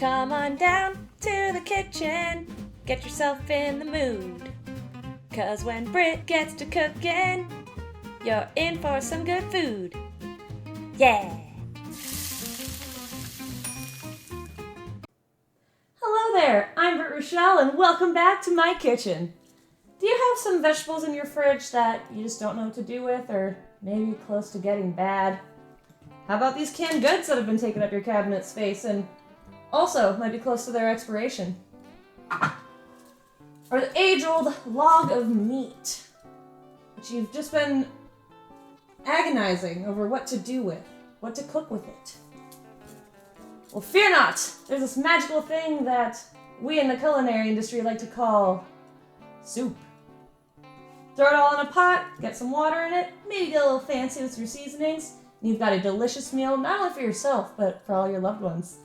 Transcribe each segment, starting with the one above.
Come on down to the kitchen, get yourself in the mood. 'Cause when Britt gets to cooking, you're in for some good food. Yeah! Hello there, I'm Rachelle and welcome back to my kitchen. Do you have some vegetables in your fridge that you just don't know what to do with, or maybe close to getting bad? How about these canned goods that have been taking up your cabinet space and also might be close to their expiration? Or the age-old log of meat, which you've just been agonizing over what to do with, what to cook with it. Well, fear not! There's this magical thing that we in the culinary industry like to call soup. Throw it all in a pot, get some water in it, maybe get a little fancy with your seasonings, and you've got a delicious meal not only for yourself, but for all your loved ones.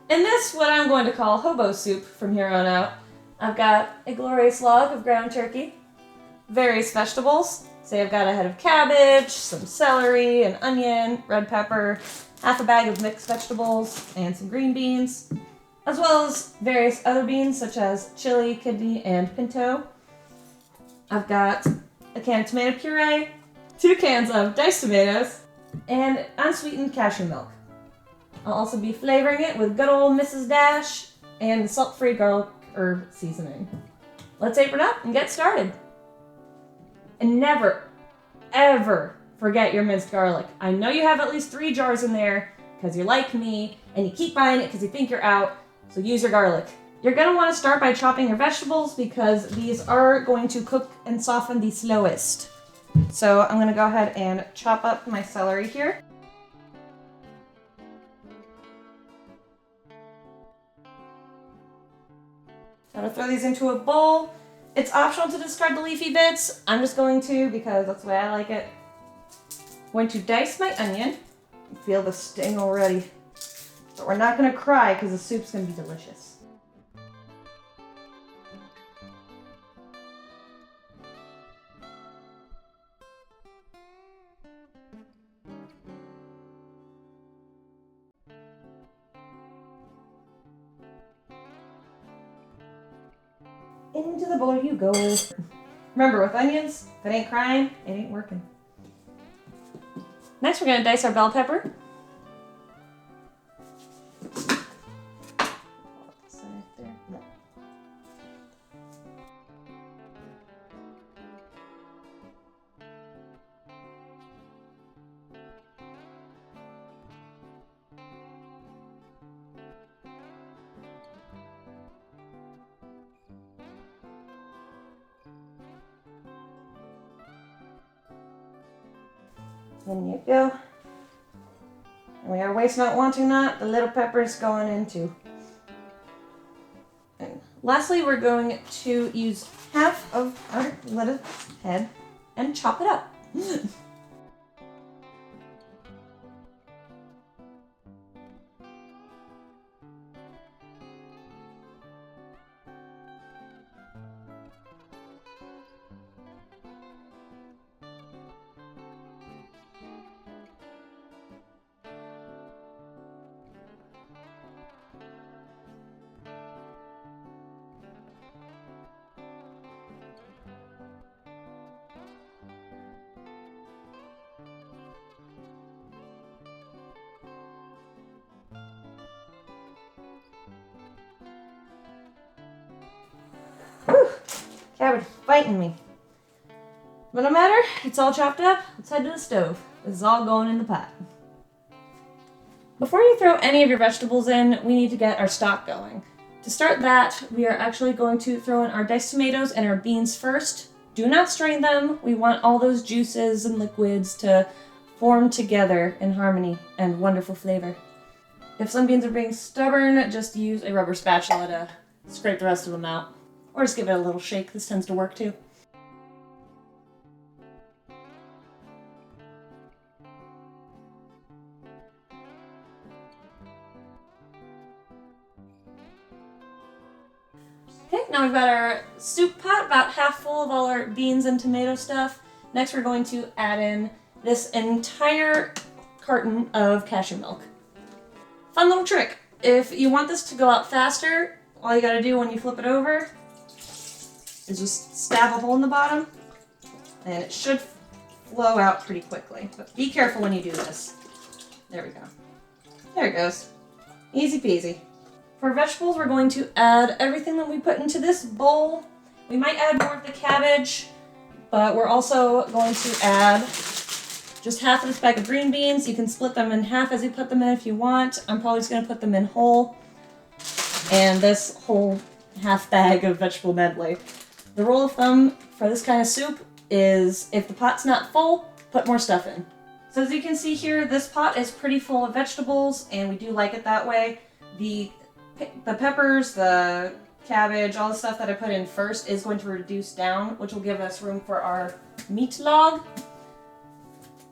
In this, what I'm going to call hobo soup from here on out, I've got a glorious log of ground turkey, various vegetables. Say I've got a head of cabbage, some celery, an onion, red pepper, half a bag of mixed vegetables, and some green beans, as well as various other beans such as chili, kidney, and pinto. I've got a can of tomato puree, 2 cans of diced tomatoes, and unsweetened cashew milk. I'll also be flavoring it with good old Mrs. Dash and salt-free garlic herb seasoning. Let's apron up and get started. And never, ever forget your minced garlic. I know you have at least 3 jars in there because you're like me and you keep buying it because you think you're out, so use your garlic. You're going to want to start by chopping your vegetables because these are going to cook and soften the slowest. So I'm going to go ahead and chop up my celery here. I'm going to throw these into a bowl. It's optional to discard the leafy bits. I'm just going to because that's the way I like it. I'm going to dice my onion. I feel the sting already. But we're not going to cry because the soup's going to be delicious. Into the bowl you go. Remember, with onions, if it ain't crying, it ain't working. Next, we're going to dice our bell pepper. In you go. And we are waste not wanting not, the little pepper's going in too. And lastly, we're going to use half of our lettuce head and chop it up. Whew, cabbage fighting me. But no matter, it's all chopped up. Let's head to the stove. This is all going in the pot. Before you throw any of your vegetables in, we need to get our stock going. To start that, we are actually going to throw in our diced tomatoes and our beans first. Do not strain them. We want all those juices and liquids to form together in harmony and wonderful flavor. If some beans are being stubborn, just use a rubber spatula to scrape the rest of them out. Or just give it a little shake. This tends to work too. Okay, now we've got our soup pot about half full of all our beans and tomato stuff. Next we're going to add in this entire carton of cashew milk. Fun little trick. if you want this to go out faster, all you gotta do when you flip it over is just stab a hole in the bottom, and it should flow out pretty quickly. But be careful when you do this. There we go. There it goes. Easy peasy. For vegetables, we're going to add everything that we put into this bowl. We might add more of the cabbage, but we're also going to add just half of this bag of green beans. You can split them in half as you put them in if you want. I'm probably just going to put them in whole. And this whole half bag of vegetable medley. The rule of thumb for this kind of soup is if the pot's not full, put more stuff in. So as you can see here, this pot is pretty full of vegetables, and we do like it that way. The peppers, the cabbage, all the stuff that I put in first is going to reduce down, which will give us room for our meat log.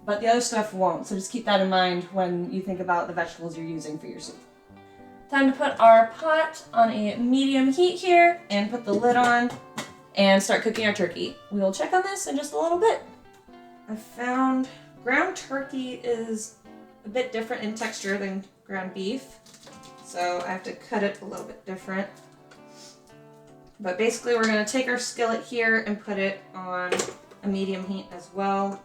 But the other stuff won't, so just keep that in mind when you think about the vegetables you're using for your soup. Time to put our pot on a medium heat here and put the lid on and start cooking our turkey. We will check on this in just a little bit. I found ground turkey is a bit different in texture than ground beef, so I have to cut it a little bit different. But basically we're going to take our skillet here and put it on a medium heat as well.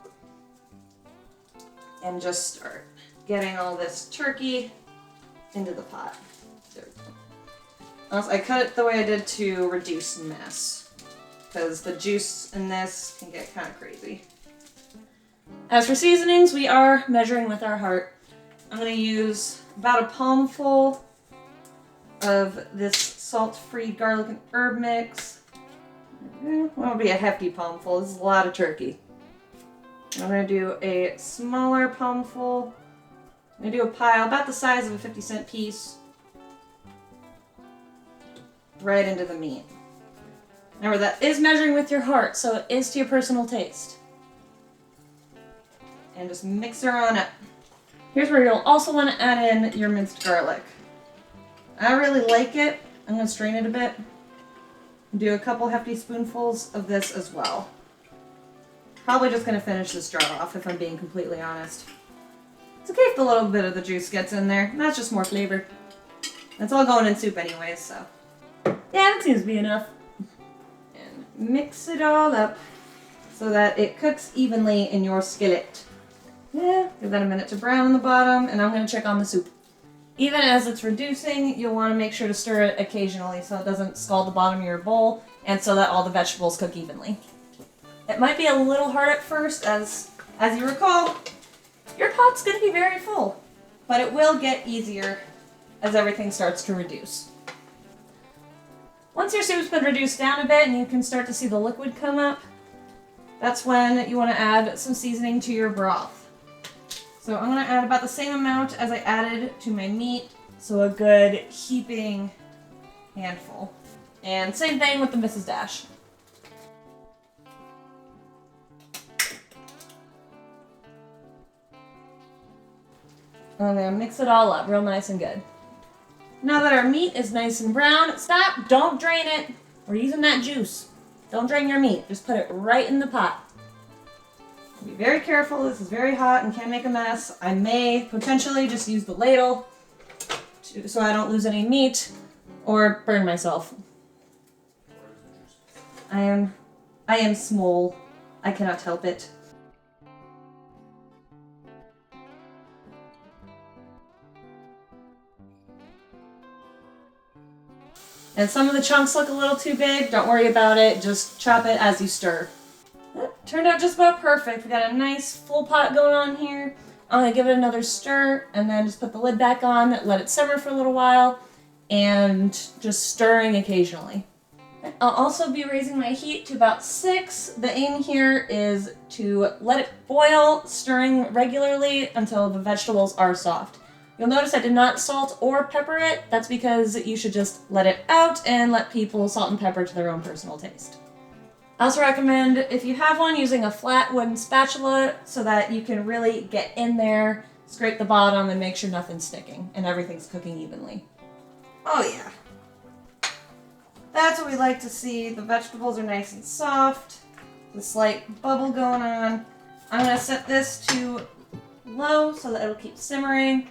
And just start getting all this turkey into the pot. There we go. Also, I cut it the way I did to reduce mess, because the juice in this can get kind of crazy. As for seasonings, we are measuring with our heart. I'm going to use about a palmful of this salt-free garlic and herb mix. That'll be a hefty palmful. This is a lot of turkey. I'm going to do a smaller palmful. I'm going to do a pile about the size of a 50-cent piece right into the meat. Remember, that is measuring with your heart, so it is to your personal taste. And just mix her on up. Here's where you'll also want to add in your minced garlic. I really like it. I'm going to strain it a bit. Do a couple hefty spoonfuls of this as well. Probably just going to finish this jar off, if I'm being completely honest. It's okay if the little bit of the juice gets in there. That's just more flavor. It's all going in soup anyways, so. Yeah, that seems to be enough. And mix it all up so that it cooks evenly in your skillet. Yeah, give that a minute to brown on the bottom, and I'm going to check on the soup. Even as it's reducing, you'll want to make sure to stir it occasionally so it doesn't scald the bottom of your bowl, and so that all the vegetables cook evenly. It might be a little hard at first, as you recall, your pot's going to be very full, but it will get easier as everything starts to reduce. Once your soup's been reduced down a bit and you can start to see the liquid come up, that's when you want to add some seasoning to your broth. So I'm going to add about the same amount as I added to my meat, so a good heaping handful. And same thing with the Mrs. Dash. I'm going to mix it all up real nice and good. Now that our meat is nice and brown, stop, don't drain it. We're using that juice. Don't drain your meat, just put it right in the pot. Be very careful, this is very hot and can make a mess. I may potentially just use the ladle so I don't lose any meat or burn myself. I am small. I cannot help it. And some of the chunks look a little too big. Don't worry about it. Just chop it as you stir. That turned out just about perfect. We got a nice full pot going on here. I'm going to give it another stir and then just put the lid back on, let it simmer for a little while, and just stirring occasionally. I'll also be raising my heat to about 6. The aim here is to let it boil, stirring regularly until the vegetables are soft. You'll notice I did not salt or pepper it. That's because you should just let it out and let people salt and pepper to their own personal taste. I also recommend, if you have one, using a flat wooden spatula so that you can really get in there, scrape the bottom, and make sure nothing's sticking and everything's cooking evenly. Oh yeah. That's what we like to see. The vegetables are nice and soft. The slight bubble going on. I'm going to set this to low so that it'll keep simmering.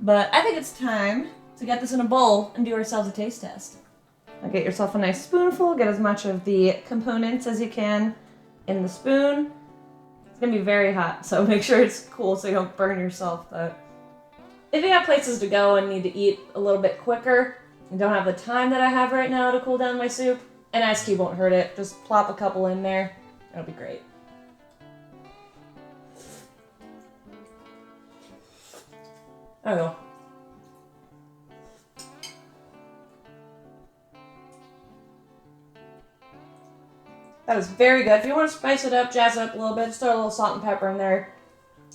But I think it's time to get this in a bowl and do ourselves a taste test. Now get yourself a nice spoonful, get as much of the components as you can in the spoon. It's gonna be very hot, so make sure it's cool so you don't burn yourself. But if you have places to go and need to eat a little bit quicker and don't have the time that I have right now to cool down my soup, an ice cube won't hurt it. Just plop a couple in there. It'll be great. There we go. That is very good. If you want to spice it up, jazz it up a little bit, just throw a little salt and pepper in there.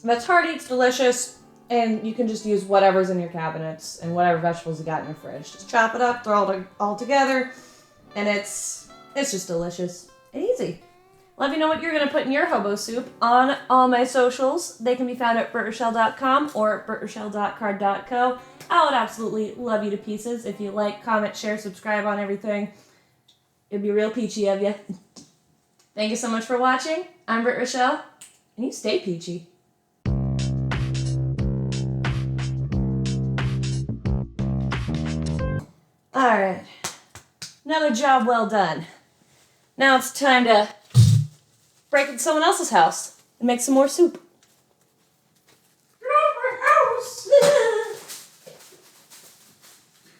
That's hearty, it's delicious, and you can just use whatever's in your cabinets and whatever vegetables you got in your fridge. Just chop it up, throw it all together, and it's just delicious and easy. Let me know what you're going to put in your hobo soup on all my socials. They can be found at BrittRachelle.com or at BrittRachelle.card.co. I would absolutely love you to pieces if you like, comment, share, subscribe on everything. It'd be real peachy of you. Thank you so much for watching. I'm Britt Rachelle, and you stay peachy. Alright, another job well done. Now it's time to break into someone else's house and make some more soup. Get out of my house!